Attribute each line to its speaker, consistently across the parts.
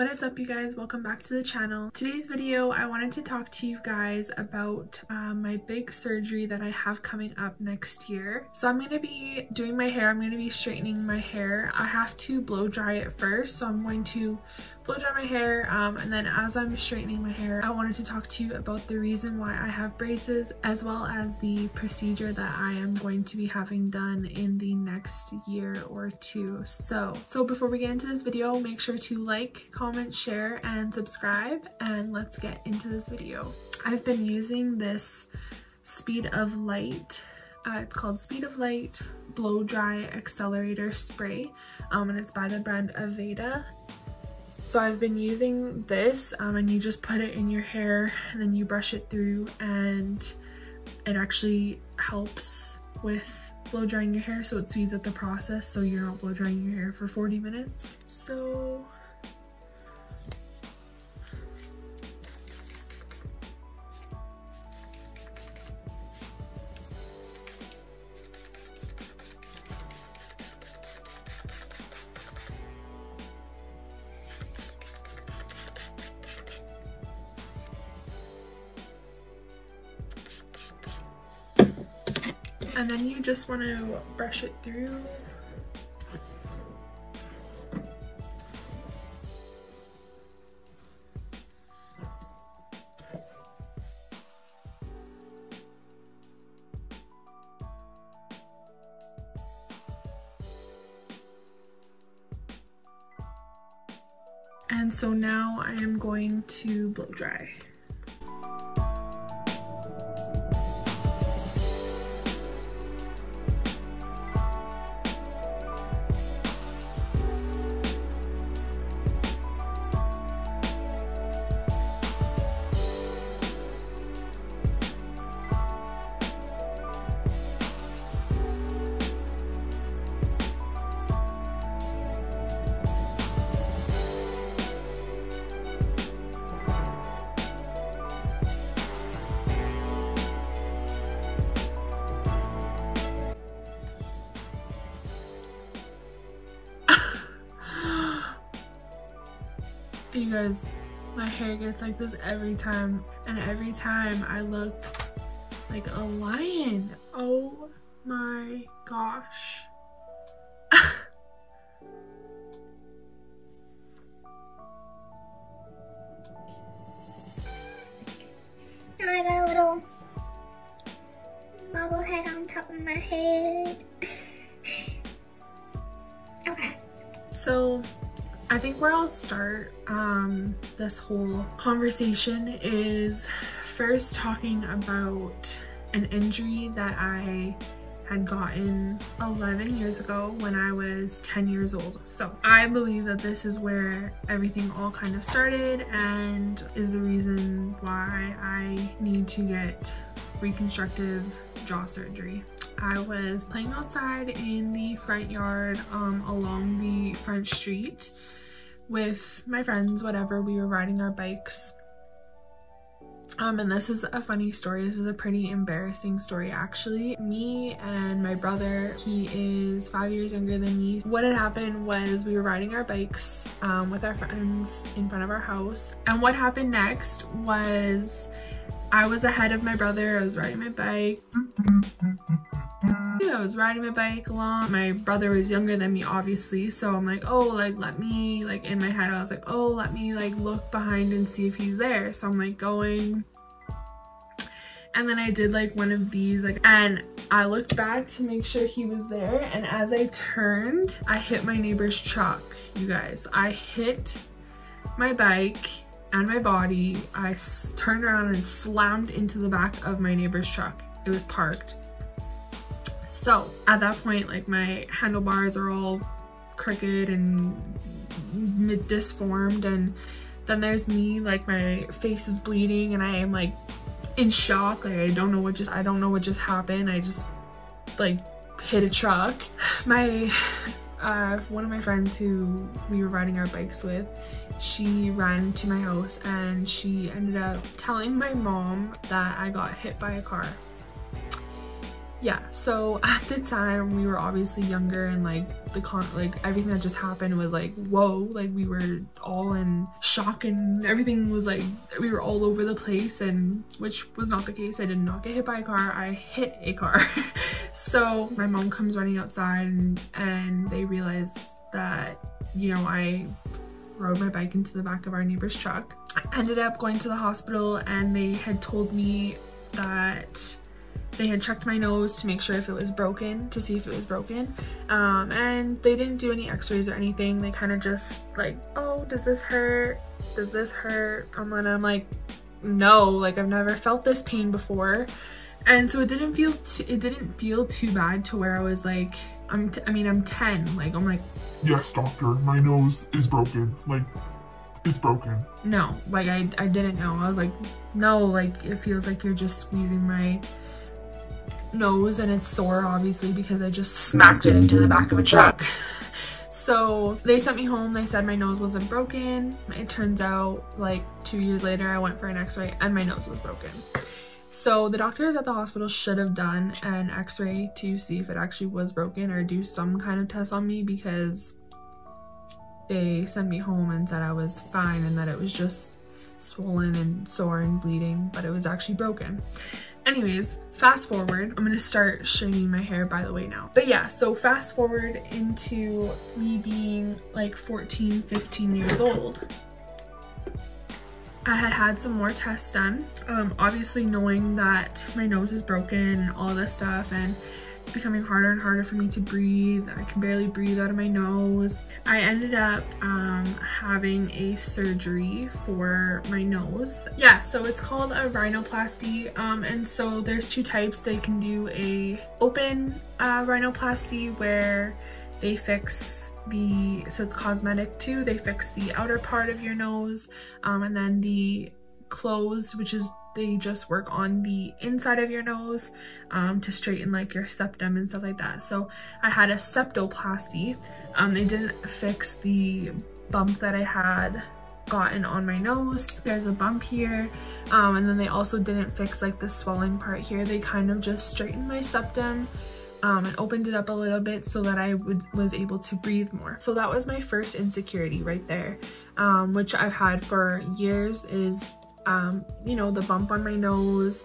Speaker 1: What is up, you guys? Welcome back to the channel. Today's video, I wanted to talk to you guys about my big surgery that I have coming up next year. So I'm going to be doing my hair. I'm going to be straightening my hair. I have to blow dry it first, so I'm going to blow dry my hair, and then as I'm straightening my hair, I wanted to talk to you about the reason why I have braces, as well as the procedure that I am going to be having done in the next year or two. So before we get into this video, make sure to like, comment, share, and subscribe, and let's get into this video. I've been using this Speed of Light, it's called Speed of Light Blow Dry Accelerator Spray, and it's by the brand Aveda. So I've been using this, and you just put it in your hair and then you brush it through, and it actually helps with blow drying your hair, so it speeds up the process so you're not blow drying your hair for 40 minutes. So and then you just want to brush it through. And so now I am going to blow dry. You guys, my hair gets like this every time, and every time I look like a lion. Oh my gosh.
Speaker 2: Now I got a little bobblehead on top of my head. Okay.
Speaker 1: So I think where I'll start this whole conversation is first talking about an injury that I had gotten 11 years ago when I was 10 years old. So I believe that this is where everything all kind of started and is the reason why I need to get reconstructive jaw surgery. I was playing outside in the front yard along the front street with my friends, whatever. We were riding our bikes. And this is a funny story. This is a pretty embarrassing story, actually. Me and my brother, he is 5 years younger than me. What had happened was we were riding our bikes with our friends in front of our house. And what happened next was I was ahead of my brother. I was riding my bike. I was riding my bike along. My brother was younger than me, obviously, so I'm like, oh, like, let me, like, in my head I was like, oh, let me like look behind and see if he's there. So I'm like going, and then I did like one of these, like, and I looked back to make sure he was there, and as I turned, I hit my neighbor's truck. You guys, I hit my bike and my body. I turned around and slammed into the back of my neighbor's truck. It was parked. So at that point, like, my handlebars are all crooked and disformed, and then there's me, like, my face is bleeding and I am like in shock. Like, I don't know what just happened. I just like hit a truck. My one of my friends who we were riding our bikes with, she ran to my house and she ended up telling my mom that I got hit by a car. yeah, so at the time we were obviously younger, and like everything that just happened was like, whoa, like we were all in shock, and everything was like, we were all over the place, and which was not the case. I did not get hit by a car, I hit a car. So my mom comes running outside, and they realized that, you know, I rode my bike into the back of our neighbor's truck. I ended up going to the hospital, and they had told me that they had checked my nose to make sure if it was broken, to see if it was broken, and they didn't do any x-rays or anything. They kind of just like, oh, does this hurt, does this hurt? And I'm like, no, like I've never felt this pain before. And so it didn't feel too bad to where I was like, I'm 10, like I'm like,
Speaker 3: yes doctor, my nose is broken, like it's broken.
Speaker 1: No, like I didn't know. I was like, no, like it feels like you're just squeezing my nose, and it's sore obviously because I just smacked it into the back of a truck. So they sent me home. They said my nose wasn't broken. It turns out like 2 years later I went for an x-ray and my nose was broken. So the doctors at the hospital should have done an x-ray to see if it actually was broken, or do some kind of test on me, because they sent me home and said I was fine and that it was just swollen and sore and bleeding, but it was actually broken. Anyways, fast forward, I'm gonna start straightening my hair by the way now. But yeah, so fast forward into me being like 14, 15 years old. I had some more tests done, obviously knowing that my nose is broken and all this stuff, and it's becoming harder and harder for me to breathe. I can barely breathe out of my nose. I ended up having a surgery for my nose. Yeah, so it's called a rhinoplasty, and so there's two types. They can do a open rhinoplasty where they fix so it's cosmetic too, they fix the outer part of your nose, and then the closed, which is they just work on the inside of your nose to straighten like your septum and stuff like that. So I had a septoplasty. They didn't fix the bump that I had gotten on my nose. There's a bump here, and then they also didn't fix like the swelling part here. They kind of just straightened my septum and opened it up a little bit so that I was able to breathe more. So that was my first insecurity right there, which I've had for years, is you know, the bump on my nose.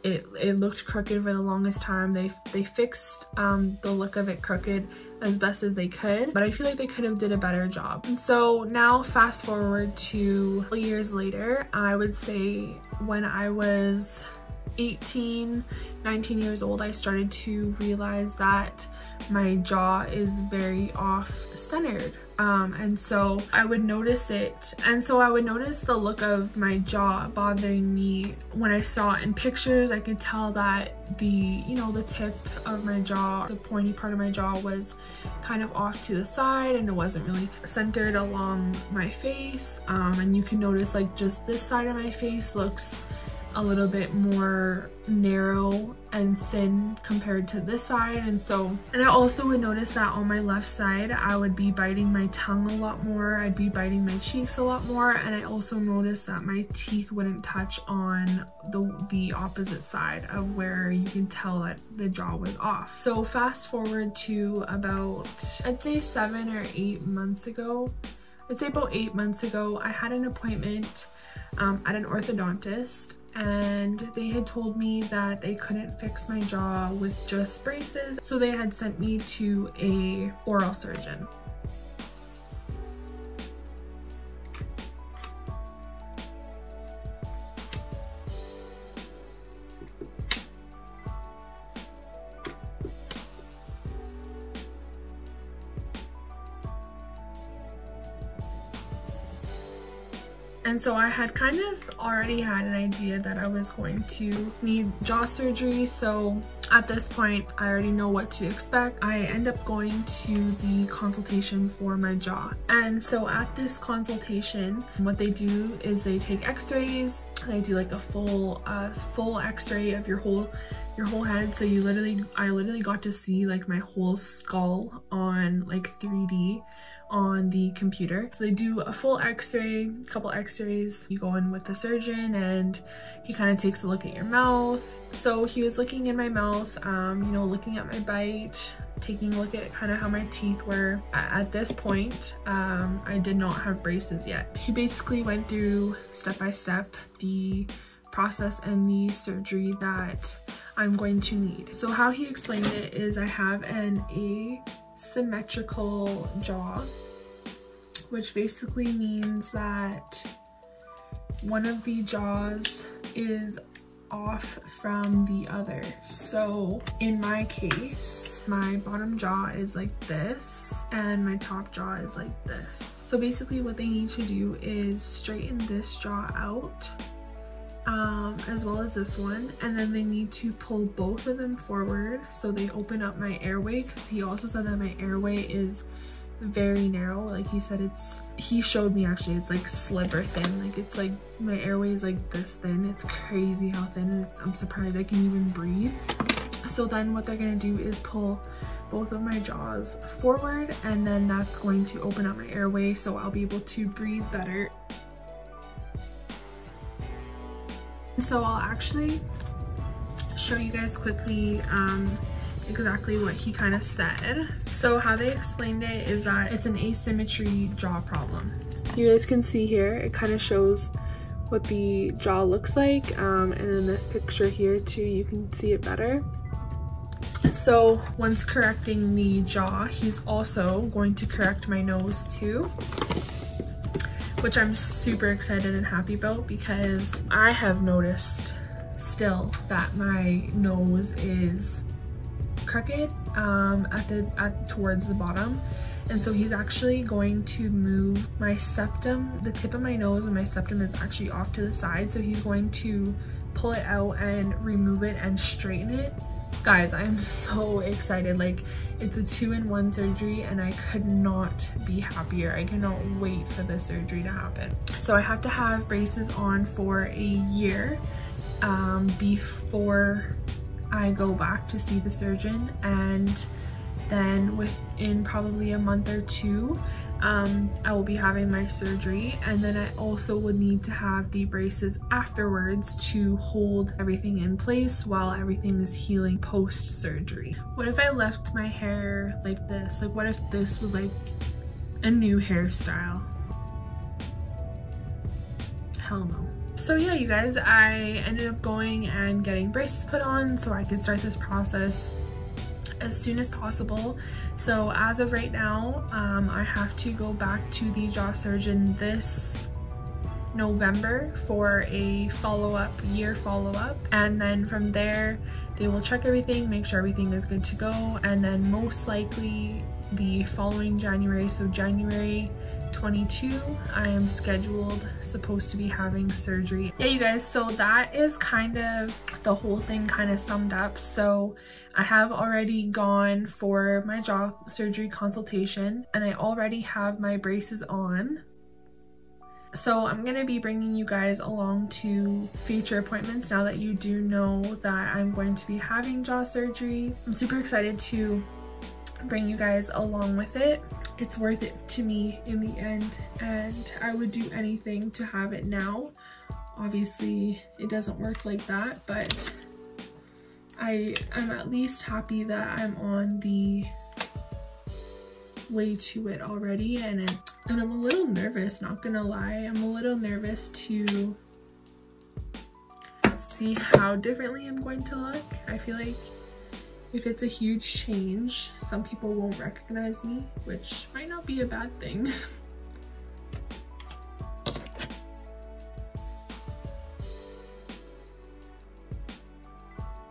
Speaker 1: It looked crooked for the longest time. They fixed the look of it crooked as best as they could, but I feel like they could have did a better job. And so now fast forward to years later, I would say when I was 18, 19 years old, I started to realize that my jaw is very off-centered. And so I would notice it. And so I would notice the look of my jaw bothering me. When I saw it in pictures, I could tell that the tip of my jaw, the pointy part of my jaw, was kind of off to the side, and it wasn't really centered along my face. And you can notice like just this side of my face looks a little bit more narrow and thin compared to this side. And I also would notice that on my left side I would be biting my tongue a lot more, I'd be biting my cheeks a lot more, and I also noticed that my teeth wouldn't touch on the opposite side of where you can tell that the jaw was off. So fast forward to about, I'd say 7 or 8 months ago, I had an appointment at an orthodontist, and they had told me that they couldn't fix my jaw with just braces, so they had sent me to a oral surgeon. And so I had kind of already had an idea that I was going to need jaw surgery. So at this point, I already know what to expect. I end up going to the consultation for my jaw. And so at this consultation, what they do is they take x-rays. They do like a full x-ray of your whole head. So I literally got to see like my whole skull on like 3D, on the computer. So they do a full x-ray, a couple x-rays. You go in with the surgeon and he kind of takes a look at your mouth. So he was looking in my mouth, you know, looking at my bite, taking a look at kind of how my teeth were. At this point, I did not have braces yet. He basically went through step by step the process and the surgery that I'm going to need. So how he explained it is I have an asymmetrical jaw, which basically means that one of the jaws is off from the other. So in my case, my bottom jaw is like this and my top jaw is like this. So basically what they need to do is straighten this jaw out, as well as this one, and then they need to pull both of them forward so they open up my airway, because he also said that my airway is very narrow. Like he said, he showed me actually, it's like sliver thin. Like it's like my airway is like this thin. It's crazy how thin. I'm surprised I can even breathe. So then what they're gonna do is pull both of my jaws forward, and then that's going to open up my airway so I'll be able to breathe better. So I'll actually show you guys quickly exactly what he kind of said. So how they explained it is that it's an asymmetry jaw problem. You guys can see here, it kind of shows what the jaw looks like, and in this picture here too, you can see it better. So once correcting the jaw, he's also going to correct my nose too, which I'm super excited and happy about, because I have noticed still that my nose is crooked towards the bottom. And so he's actually going to move my septum. The tip of my nose and my septum is actually off to the side, so he's going to pull it out and remove it and straighten it. Guys, I'm so excited. Like, it's a 2-in-1 surgery and I could not be happier. I cannot wait for this surgery to happen. So I have to have braces on for a year before I go back to see the surgeon, and then within probably a month or two, I will be having my surgery, and then I also would need to have the braces afterwards to hold everything in place while everything is healing post-surgery. What if I left my hair like this? Like, what if this was like a new hairstyle? Hell no. So yeah, you guys, I ended up going and getting braces put on so I could start this process as soon as possible. So as of right now, I have to go back to the jaw surgeon this November for a year follow-up, and then from there they will check everything, make sure everything is good to go, and then most likely the following January, so January 22, I am supposed to be having surgery. Yeah, you guys, so that is kind of the whole thing kind of summed up. So I have already gone for my jaw surgery consultation and I already have my braces on. So I'm going to be bringing you guys along to future appointments now that you do know that I'm going to be having jaw surgery. I'm super excited to bring you guys along with it. It's worth it to me in the end, and I would do anything to have it now. Obviously it doesn't work like that, but I'm at least happy that I'm on the way to it already, and I'm a little nervous, not gonna lie. I'm a little nervous to see how differently I'm going to look. I feel like if it's a huge change, some people won't recognize me, which might not be a bad thing.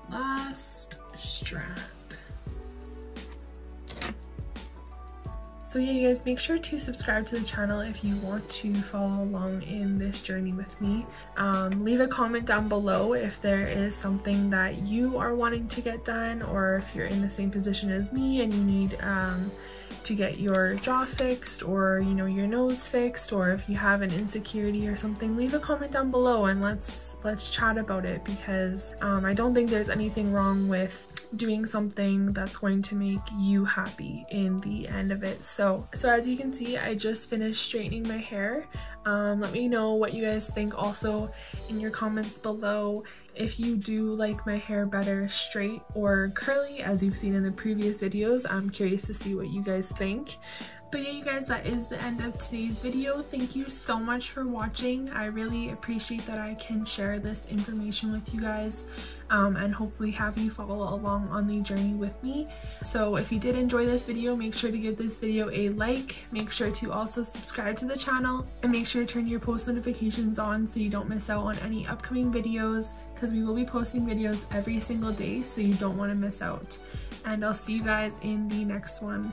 Speaker 1: Last strap. So yeah, you guys, make sure to subscribe to the channel if you want to follow along in this journey with me. Leave a comment down below if there is something that you are wanting to get done, or if you're in the same position as me and you need to get your jaw fixed, or you know, your nose fixed, or if you have an insecurity or something, leave a comment down below and let's chat about it, because I don't think there's anything wrong with doing something that's going to make you happy in the end of it. So as you can see, I just finished straightening my hair. Let me know what you guys think also in your comments below, if you do like my hair better straight or curly as you've seen in the previous videos. I'm curious to see what you guys think. But yeah, you guys, that is the end of today's video. Thank you so much for watching. I really appreciate that I can share this information with you guys, and hopefully have you follow along on the journey with me. So if you did enjoy this video, make sure to give this video a like. Make sure to also subscribe to the channel, and make sure to turn your post notifications on so you don't miss out on any upcoming videos, because we will be posting videos every single day, so you don't want to miss out. And I'll see you guys in the next one.